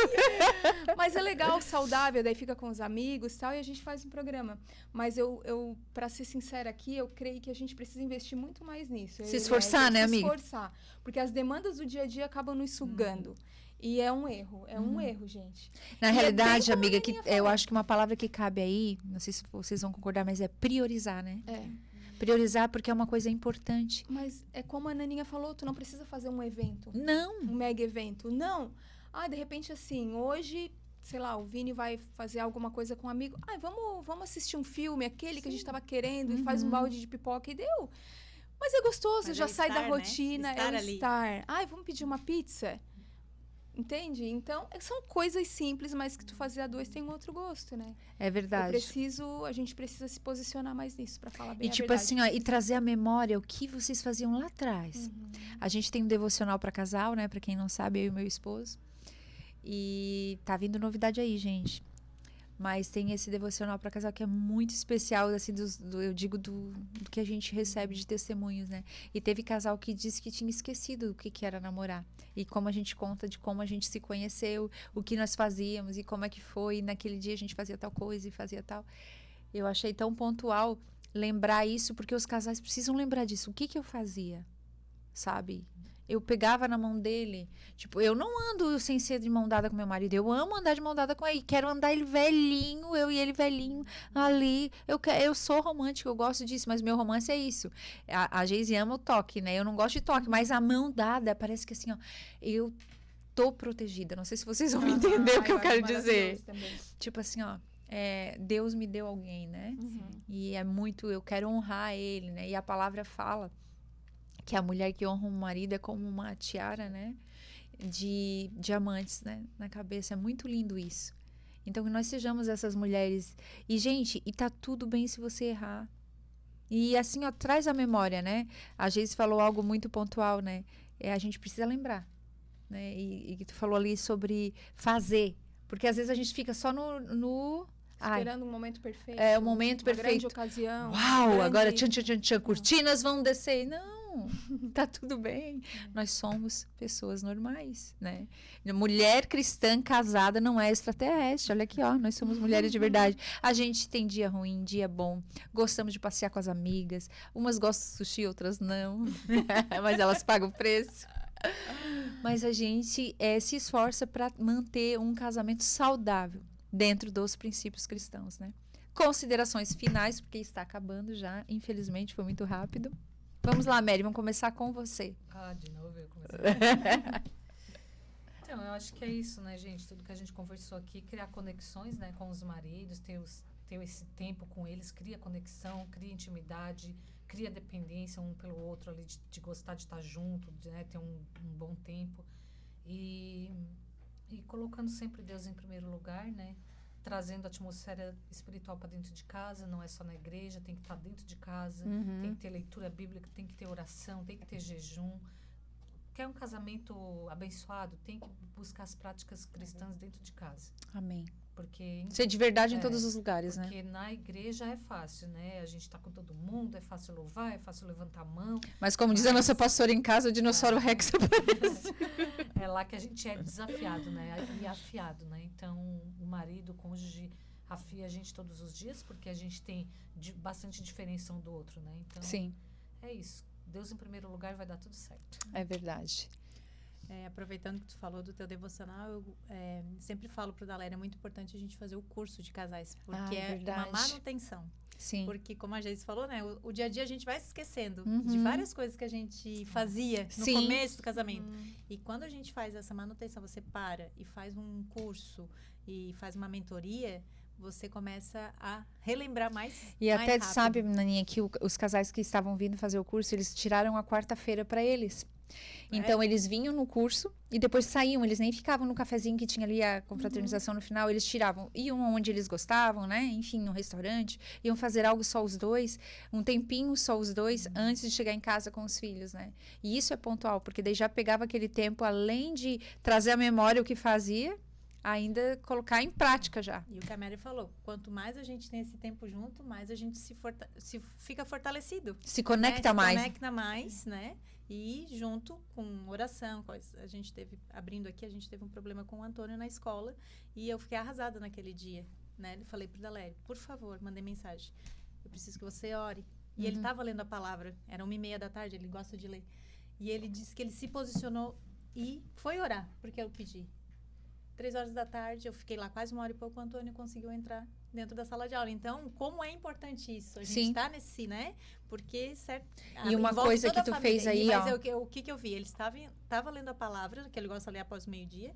mas é legal, saudável, daí fica com os amigos e tal, e a gente faz um programa. Mas eu pra ser sincera aqui, eu creio que a gente precisa investir muito mais nisso. Se esforçar, né, amiga? Se esforçar. Porque as demandas do dia a dia acabam nos sugando. E é um erro, gente. Na E é realidade, bem como a amiga, que Naninha eu falou. acho que uma palavra que cabe aí, não sei se vocês vão concordar, mas é priorizar, né? É. Priorizar porque é uma coisa importante. Mas é como a Naninha falou, tu não precisa fazer um evento. Não. Um mega evento. Não. De repente, assim, hoje, sei lá, o Vini vai fazer alguma coisa com um amigo. Vamos assistir um filme, aquele que a gente tava querendo, e faz um balde de pipoca e deu. Mas é gostoso, Mas já é sai da estar, né? rotina, Estar é o ali. estar. Vamos pedir uma pizza? Entende? Então, são coisas simples, mas que tu fazer a dois tem um outro gosto, né? É verdade. A gente precisa se posicionar mais nisso, pra falar bem E a tipo verdade. assim, ó, e trazer à memória o que vocês faziam lá atrás. A gente tem um devocional para casal, né? Para quem não sabe, eu e meu esposo. E tá vindo novidade aí, gente. Mas tem esse devocional para casal que é muito especial, assim, eu digo do que a gente recebe de testemunhos, né? E teve casal que disse que tinha esquecido o que era namorar. E como a gente conta de como a gente se conheceu, o que nós fazíamos e como é que foi. E naquele dia a gente fazia tal coisa e fazia tal. Eu achei tão pontual lembrar isso, porque os casais precisam lembrar disso. O que eu fazia, sabe? Eu pegava na mão dele. Tipo, eu não ando sem ser de mão dada com meu marido. Eu amo andar de mão dada com ele. Quero andar ele velhinho, eu e ele velhinho ali. Eu sou romântica, eu gosto disso, mas meu romance é isso. A Geise ama o toque, né? Eu não gosto de toque, mas a mão dada, parece que assim, ó, eu tô protegida. Não sei se vocês vão entender o que eu quero dizer. Tipo assim, ó, Deus me deu alguém, né? E é muito, eu quero honrar ele, né? E a palavra fala que a mulher que honra o marido é como uma tiara, né? De diamantes, né? Na cabeça. É muito lindo isso. Então, que nós sejamos essas mulheres. E, gente, e tá tudo bem se você errar. E assim, ó, traz a memória, né? A Geise falou algo muito pontual, né? A gente precisa lembrar, né? E tu falou ali sobre fazer. Porque às vezes a gente fica só no Esperando um momento perfeito. É, o momento uma perfeito. grande ocasião. Uau, agora tchan, tchan, tchan, tchan, cortinas vão descer. Não, tá tudo bem. Nós somos pessoas normais, né? Mulher cristã casada não é extraterrestre. Olha aqui, ó, nós somos mulheres de verdade. A gente tem dia ruim, dia bom. Gostamos de passear com as amigas. Umas gostam de sushi, outras não. Mas elas pagam o preço. Mas a gente se esforça para manter um casamento saudável dentro dos princípios cristãos, né? Considerações finais, porque está acabando já. Infelizmente, foi muito rápido. Vamos lá, Mary, vamos começar com você. De novo eu comecei. Então, eu acho que é isso, né, gente? Tudo que a gente conversou aqui, criar conexões, né, com os maridos, ter esse tempo com eles, cria conexão, cria intimidade, cria dependência um pelo outro ali, de gostar de estar junto, de, né, ter um bom tempo. E colocando sempre Deus em primeiro lugar, né? Trazendo a atmosfera espiritual para dentro de casa, não é só na igreja, tem que estar dentro de casa, tem que ter leitura bíblica, tem que ter oração, tem que ter jejum. Quer um casamento abençoado, tem que buscar as práticas cristãs dentro de casa. Amém. Porque ser de verdade em todos os lugares, né? Porque na igreja é fácil, né? A gente tá com todo mundo, é fácil louvar, é fácil levantar a mão. Mas como diz a nossa pastora em casa, o dinossauro Rex aparece. É lá que a gente é desafiado, né? E afiado, né? Então, o marido, o cônjuge, afia a gente todos os dias, porque a gente tem bastante diferença um do outro, né? Então, sim, é isso. Deus em primeiro lugar, vai dar tudo certo. É verdade. Aproveitando que tu falou do teu devocional, eu sempre falo pro Daléria, é muito importante a gente fazer o curso de casais, porque é uma manutenção. Sim. Porque, como a Geise falou, né, o dia a dia a gente vai se esquecendo de várias coisas que a gente fazia no começo do casamento. E quando a gente faz essa manutenção, você para e faz um curso e faz uma mentoria, você começa a relembrar mais E mais até rápido. sabe, Naninha, que os casais que estavam vindo fazer o curso, eles tiraram a quarta-feira para eles. Então, eles vinham no curso e depois saíam. Eles nem ficavam no cafezinho que tinha ali a confraternização no final. Eles tiravam, iam onde eles gostavam, né? Enfim, no restaurante. Iam fazer algo só os dois. Um tempinho só os dois, antes de chegar em casa com os filhos, né? E isso é pontual, porque daí já pegava aquele tempo, além de trazer à memória o que fazia, ainda colocar em prática já. E o que a Mary falou, quanto mais a gente tem esse tempo junto, mais a gente se fica fortalecido. Se conecta né? mais. Se conecta mais, né? E junto com oração, a gente teve, abrindo aqui, a gente teve um problema com o Antônio na escola e eu fiquei arrasada naquele dia, né? Eu falei pro Dalério, por favor, mandei mensagem, eu preciso que você ore. E ele estava lendo a palavra, era 1h30 da tarde, ele gosta de ler. E ele disse que ele se posicionou e foi orar, porque eu pedi. 3h da tarde, eu fiquei lá quase 1h e pouco, o Antônio conseguiu entrar dentro da sala de aula. Então, como é importante isso? A gente está nesse, né? Porque, certo? E uma coisa que tu fez aí, mas ó. o que eu vi? Ele estava lendo a palavra, que ele gosta de ler após o meio-dia,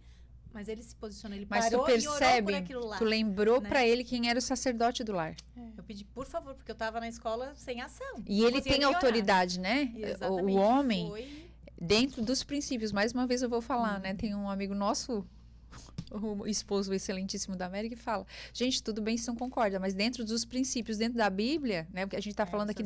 mas ele se posicionou, ele Mas tu parou e orou por percebe, aquilo lá. tu lembrou né? para ele quem era o sacerdote do lar. Eu pedi, por favor, porque eu estava na escola sem ação. E Não ele conseguia tem nem orar. autoridade, né? Exatamente. O homem, Foi... dentro dos princípios, mais uma vez eu vou falar, né? Tem um amigo nosso, o esposo excelentíssimo da América, que fala, gente, tudo bem se não concorda, mas dentro dos princípios, dentro da Bíblia, né? Porque a gente está falando aqui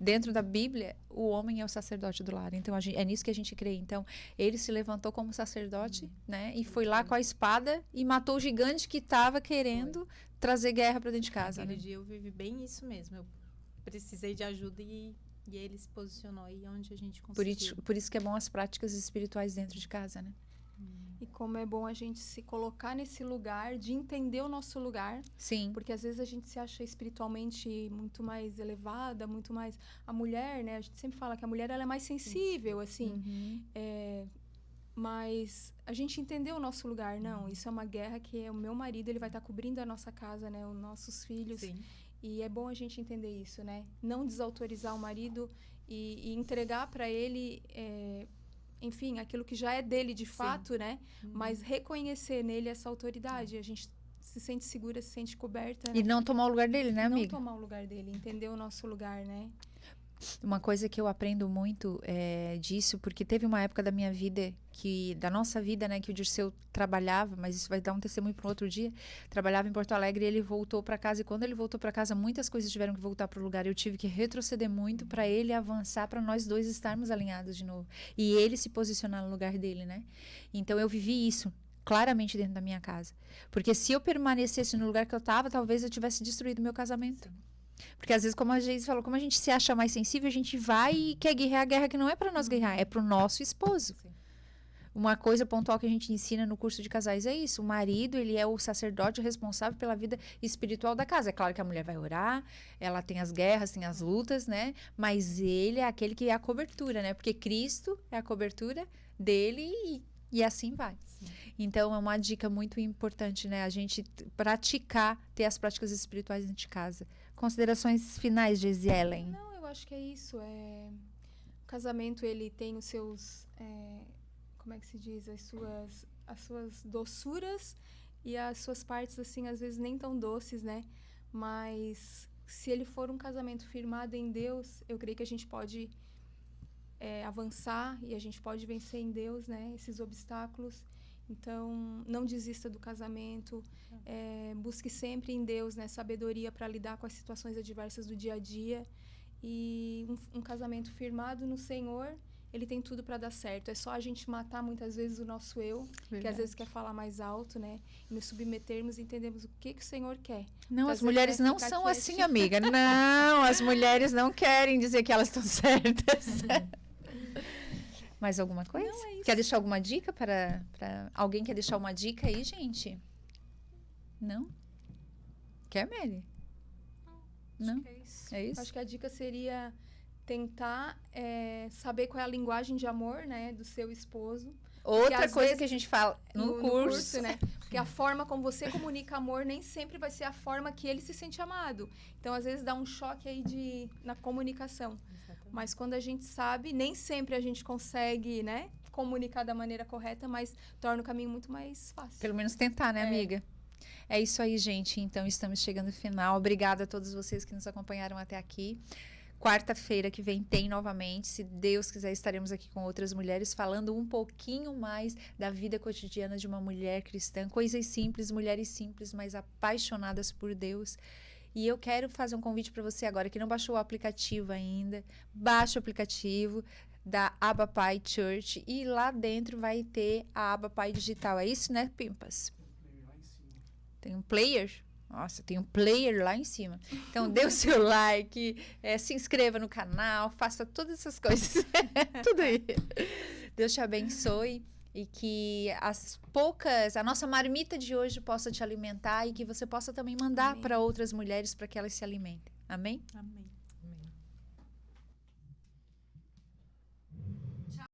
dentro da Bíblia, o homem é o sacerdote do lar. Então, é nisso que a gente crê. Então, ele se levantou como sacerdote, né? E foi lá com a espada e matou o gigante que estava querendo trazer guerra para dentro de casa. Aquele Né? dia eu vivi bem isso mesmo. Eu precisei de ajuda e ele se posicionou aí onde a gente conseguiu. Por isso que é bom as práticas espirituais dentro de casa, né? E como é bom a gente se colocar nesse lugar, de entender o nosso lugar. Sim. Porque às vezes a gente se acha espiritualmente muito mais elevada, muito mais... A mulher, né? A gente sempre fala que a mulher ela é mais sensível, assim. Mas a gente entendeu o nosso lugar. Não, isso é uma guerra que é o meu marido, ele vai estar cobrindo a nossa casa, né? Os nossos filhos. Sim. E é bom a gente entender isso, né? Não desautorizar o marido e entregar para ele... enfim, aquilo que já é dele de fato, né? Mas reconhecer nele essa autoridade. A gente se sente segura, se sente coberta. E não tomar o lugar dele, né, amiga? Não tomar o lugar dele, entender o nosso lugar, né? Uma coisa que eu aprendo muito disso, porque teve uma época da minha vida, da nossa vida, né, que o Dirceu trabalhava, mas isso vai dar um testemunho para um outro dia, trabalhava em Porto Alegre e ele voltou para casa, e quando ele voltou para casa, muitas coisas tiveram que voltar para o lugar. Eu tive que retroceder muito para ele avançar, para nós dois estarmos alinhados de novo. E ele se posicionar no lugar dele, né? Então, eu vivi isso claramente dentro da minha casa. Porque se eu permanecesse no lugar que eu estava, talvez eu tivesse destruído o meu casamento. Porque às vezes, como a Geise falou, como a gente se acha mais sensível, a gente vai e quer guerrear a guerra que não é para nós guerrear, é para o nosso esposo. Sim. Uma coisa pontual que a gente ensina no curso de casais é isso. O marido, ele é o sacerdote responsável pela vida espiritual da casa. É claro que a mulher vai orar, ela tem as guerras, tem as lutas, né? Mas ele é aquele que é a cobertura, né? Porque Cristo é a cobertura dele e assim vai. Sim. Então, é uma dica muito importante, né? A gente praticar, ter as práticas espirituais dentro de casa. Considerações finais, Geise Ellen? Não, eu acho que é isso. O casamento, ele tem os seus... como é que se diz? As suas doçuras e as suas partes, assim, às vezes nem tão doces, né? Mas se ele for um casamento firmado em Deus, eu creio que a gente pode avançar e a gente pode vencer em Deus, né? Esses obstáculos. Então, não desista do casamento. Busque sempre em Deus, né? Sabedoria para lidar com as situações adversas do dia a dia. E um casamento firmado no Senhor, ele tem tudo para dar certo. É só a gente matar muitas vezes o nosso eu, Verdade. que às vezes quer falar mais alto, né? E nos submetermos e entendermos o que o Senhor quer. Não, Às as vezes mulheres vai não ficar são quietinha. assim, amiga. Não, as mulheres não querem dizer que elas estão certas. Mais alguma coisa? Não, é isso. Quer deixar alguma dica para... Alguém quer deixar uma dica aí, gente? Não? Quer, Mary? Não? É isso? Acho que a dica seria tentar saber qual é a linguagem de amor, né? Do seu esposo. Outra às coisa vezes, que a gente fala no curso, né? Porque a forma como você comunica amor nem sempre vai ser a forma que ele se sente amado. Então, às vezes, dá um choque aí na comunicação. Exatamente. Mas quando a gente sabe, nem sempre a gente consegue, né? Comunicar da maneira correta, mas torna o caminho muito mais fácil. Pelo menos tentar, né, amiga? É isso aí, gente. Então, estamos chegando ao final. Obrigada a todos vocês que nos acompanharam até aqui. Quarta-feira que vem tem novamente. Se Deus quiser, estaremos aqui com outras mulheres falando um pouquinho mais da vida cotidiana de uma mulher cristã. Coisas simples, mulheres simples, mas apaixonadas por Deus. E eu quero fazer um convite para você agora que não baixou o aplicativo ainda. Baixe o aplicativo da Abba Pai Church e lá dentro vai ter a Abba Pai Digital. É isso, né, Pimpas? Tem um player? Nossa, tem um player lá em cima. Então, dê o seu like, se inscreva no canal, faça todas essas coisas. Tudo aí. Deus te abençoe e que a nossa marmita de hoje possa te alimentar e que você possa também mandar para outras mulheres para que elas se alimentem. Amém? Amém.